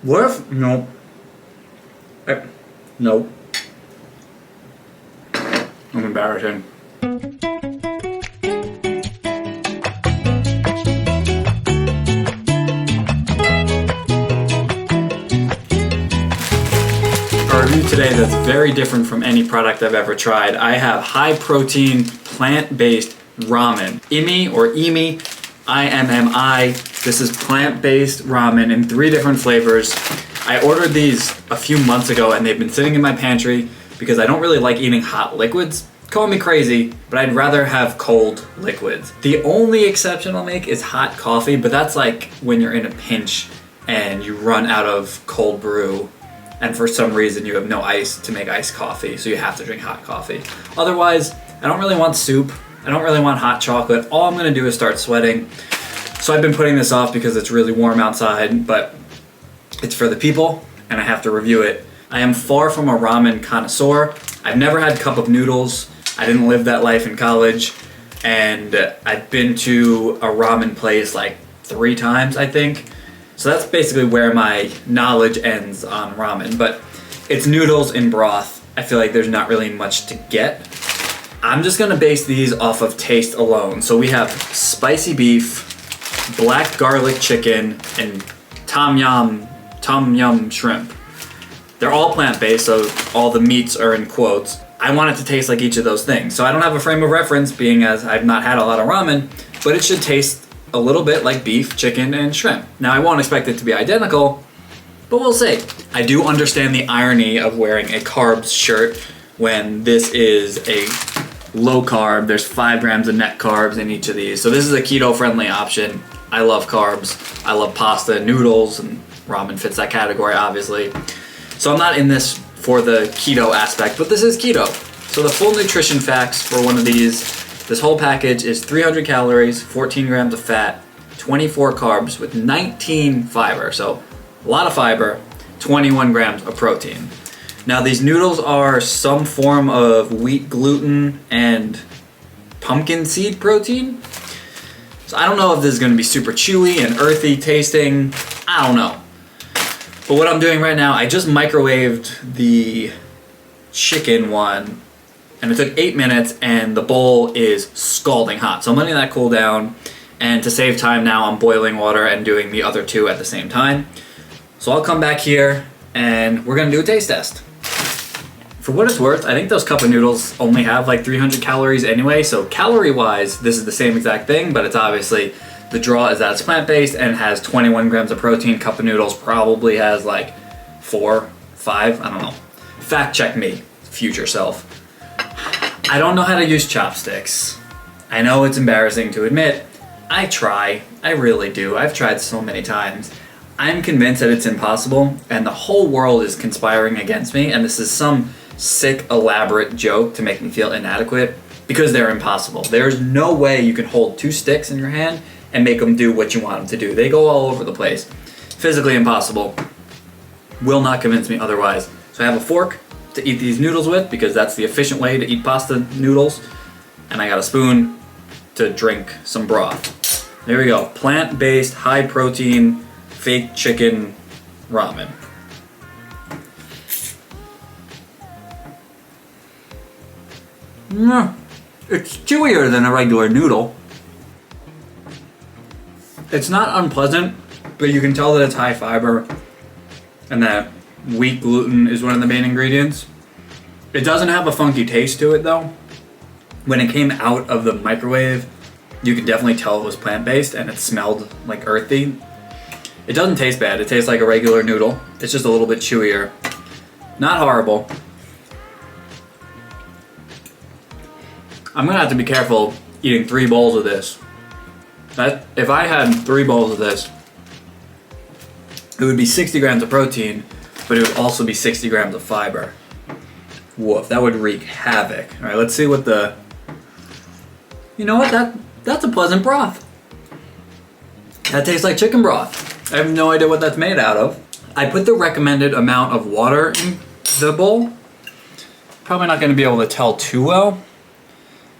What if, no. No. I'm embarrassing. A review today that's very different from any product I've ever tried. I have high protein, plant-based ramen. Immi or immi, I-M-M-I. This is plant-based ramen in 3 different flavors. I ordered these a few months ago and they've been sitting in my pantry because I don't really like eating hot liquids. Call me crazy, but I'd rather have cold liquids. The only exception I'll make is hot coffee, but that's like when you're in a pinch and you run out of cold brew and for some reason you have no ice to make iced coffee, so you have to drink hot coffee. Otherwise, I don't really want soup. I don't really want hot chocolate. All I'm gonna do is start sweating. So I've been putting this off because it's really warm outside, but it's for the people and I have to review it. I am far from a ramen connoisseur. I've never had cup of noodles. I didn't live that life in college, and I've been to a ramen place like 3 times, I think. So that's basically where my knowledge ends on ramen, but it's noodles in broth. I feel like there's not really much to get. I'm just gonna base these off of taste alone. So we have spicy beef, black garlic chicken, and tom yum shrimp. They're all plant-based, so all the meats are in quotes. I want it to taste like each of those things. So I don't have a frame of reference, being as I've not had a lot of ramen, but it should taste a little bit like beef, chicken, and shrimp. Now I won't expect it to be identical, but we'll see. I do understand the irony of wearing a carbs shirt when this is a low carb. There's 5 grams of net carbs in each of these. So this is a keto-friendly option. I love carbs. I love pasta, noodles, and ramen fits that category, obviously. So I'm not in this for the keto aspect, but this is keto. So the full nutrition facts for one of these, this whole package is 300 calories, 14 grams of fat, 24 carbs with 19 fiber. So a lot of fiber, 21 grams of protein. Now these noodles are some form of wheat gluten and pumpkin seed protein. So I don't know if this is gonna be super chewy and earthy tasting. I don't know. But what I'm doing right now, I just microwaved the chicken one and it took 8 minutes and the bowl is scalding hot. So I'm letting that cool down, and to save time now I'm boiling water and doing the other 2 at the same time. So I'll come back here and we're gonna do a taste test. For what it's worth, I think those cup of noodles only have like 300 calories anyway, so calorie-wise, this is the same exact thing, but it's obviously, the draw is that it's plant-based and has 21 grams of protein. Cup of noodles probably has like 4, 5, I don't know. Fact check me, future self. I don't know how to use chopsticks. I know it's embarrassing to admit. I try, I really do. I've tried so many times. I'm convinced that it's impossible and the whole world is conspiring against me, and this is some sick, elaborate joke to make me feel inadequate because they're impossible. There's no way you can hold 2 sticks in your hand and make them do what you want them to do. They go all over the place. Physically impossible. Will not convince me otherwise. So I have a fork to eat these noodles with because that's the efficient way to eat pasta noodles. And I got a spoon to drink some broth. There we go. Plant-based, high protein, fake chicken ramen. It's chewier than a regular noodle. It's not unpleasant, but you can tell that it's high fiber and that wheat gluten is one of the main ingredients. It doesn't have a funky taste to it though. When it came out of the microwave, you could definitely tell it was plant-based and it smelled like earthy. It doesn't taste bad. It tastes like a regular noodle. It's just a little bit chewier. Not horrible. I'm gonna have to be careful eating 3 bowls of this. If I had 3 bowls of this, it would be 60 grams of protein, but it would also be 60 grams of fiber. Woof, that would wreak havoc. All right, let's see what the... You know what, that's a pleasant broth. That tastes like chicken broth. I have no idea what that's made out of. I put the recommended amount of water in the bowl. Probably not gonna be able to tell too well,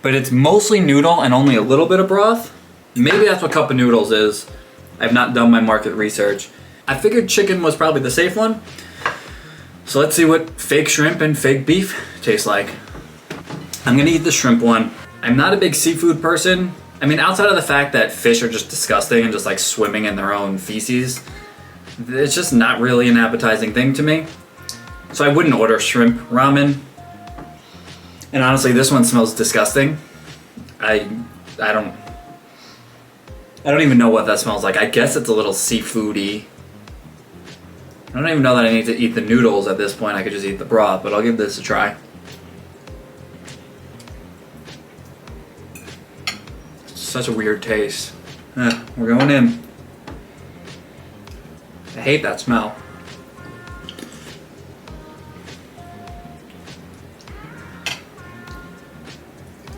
but it's mostly noodle and only a little bit of broth. Maybe that's what cup of noodles is. I've not done my market research. I figured chicken was probably the safe one. So let's see what fake shrimp and fake beef taste like. I'm gonna eat the shrimp one. I'm not a big seafood person. I mean, outside of the fact that fish are just disgusting and just like swimming in their own feces, it's just not really an appetizing thing to me. So I wouldn't order shrimp ramen. And honestly, this one smells disgusting. I don't even know what that smells like. I guess it's a little seafoody. I don't even know that I need to eat the noodles at this point. I could just eat the broth, but I'll give this a try. Such a weird taste. We're going in. I hate that smell.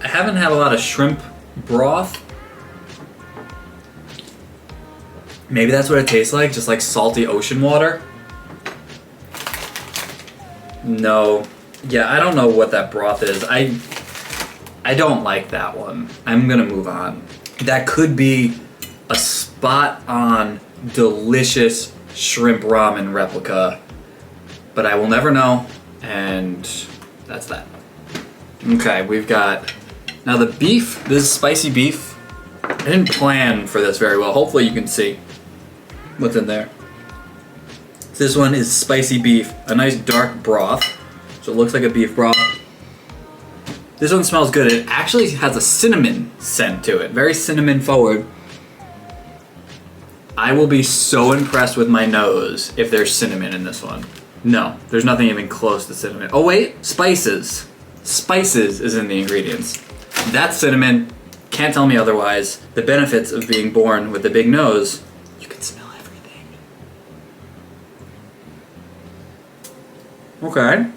I haven't had a lot of shrimp broth. Maybe that's what it tastes like, just like salty ocean water. No. Yeah, I don't know what that broth is. I don't like that one. I'm gonna move on. That could be a spot on delicious shrimp ramen replica, but I will never know, and that's that. Okay, we've got, now the beef, this is spicy beef. I didn't plan for this very well. Hopefully you can see what's in there. This one is spicy beef, a nice dark broth, so it looks like a beef broth. This one smells good. It actually has a cinnamon scent to it, very cinnamon forward. I will be so impressed with my nose if there's cinnamon in this one. No, there's nothing even close to cinnamon. Oh wait, spices. Spices is in the ingredients. That's cinnamon, can't tell me otherwise. The benefits of being born with a big nose, you can smell everything. Okay.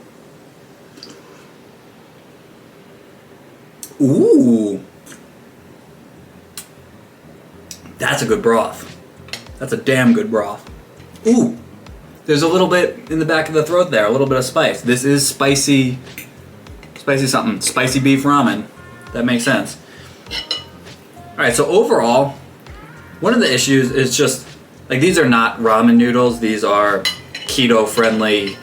Ooh. That's a good broth. That's a damn good broth. Ooh. There's a little bit in the back of the throat there, a little bit of spice. This is spicy something. Spicy beef ramen. That makes sense. Alright, so overall, one of the issues is just, like, these are not ramen noodles, these are keto-friendly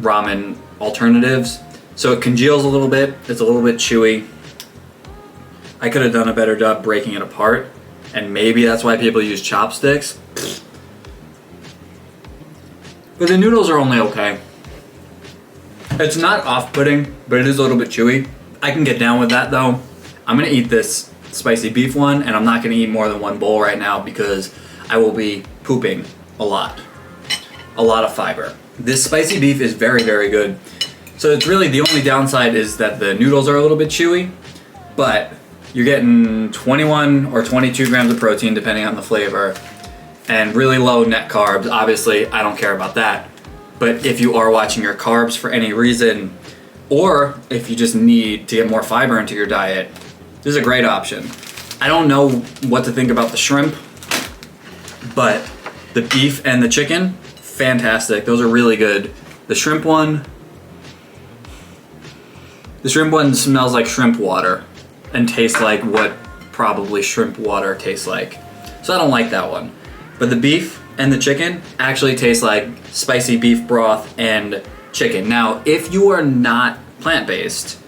ramen alternatives. So it congeals a little bit, it's a little bit chewy. I could have done a better job breaking it apart, and maybe that's why people use chopsticks. But the noodles are only okay. It's not off-putting, but it is a little bit chewy. I can get down with that though. I'm gonna eat this spicy beef one, and I'm not gonna eat more than one bowl right now because I will be pooping a lot. A lot of fiber. This spicy beef is very, very good. So it's really, the only downside is that the noodles are a little bit chewy, but you're getting 21 or 22 grams of protein depending on the flavor, and really low net carbs. Obviously, I don't care about that. But if you are watching your carbs for any reason, or if you just need to get more fiber into your diet, this is a great option. I don't know what to think about the shrimp, but the beef and the chicken, fantastic. Those are really good. The shrimp one smells like shrimp water and tastes like what probably shrimp water tastes like. So I don't like that one. But the beef and the chicken actually taste like spicy beef broth and chicken. Now, if you are not plant-based,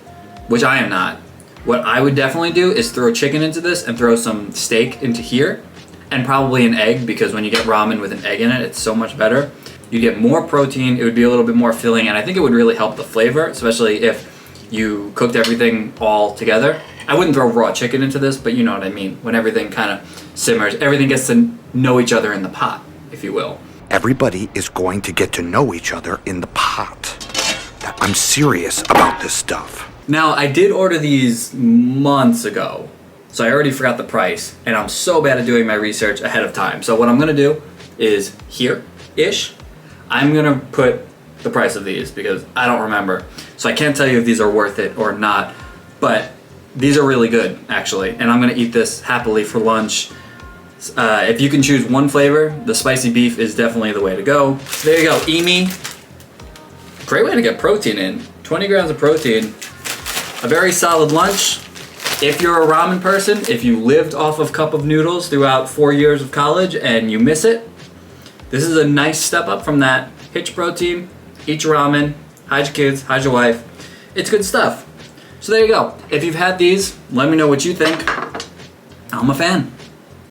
which I am not, what I would definitely do is throw chicken into this and throw some steak into here, and probably an egg, because when you get ramen with an egg in it, it's so much better. You get more protein, it would be a little bit more filling, and I think it would really help the flavor, especially if you cooked everything all together. I wouldn't throw raw chicken into this, but you know what I mean. When everything kind of simmers, everything gets to know each other in the pot, if you will. Everybody is going to get to know each other in the pot. I'm serious about this stuff. Now, I did order these months ago, so I already forgot the price, and I'm so bad at doing my research ahead of time. So what I'm gonna do is here-ish, I'm gonna put the price of these because I don't remember. So I can't tell you if these are worth it or not, but these are really good, actually, and I'm gonna eat this happily for lunch. If you can choose one flavor, the spicy beef is definitely the way to go. There you go, immi. Great way to get protein in. 20 grams of protein. A very solid lunch. If you're a ramen person, if you lived off of cup of noodles throughout 4 years of college and you miss it, This is a nice step up from that. Hit your protein, eat your ramen, hide your kids, hide your wife. It's good stuff. So there you go. If you've had these, let me know what you think. I'm a fan.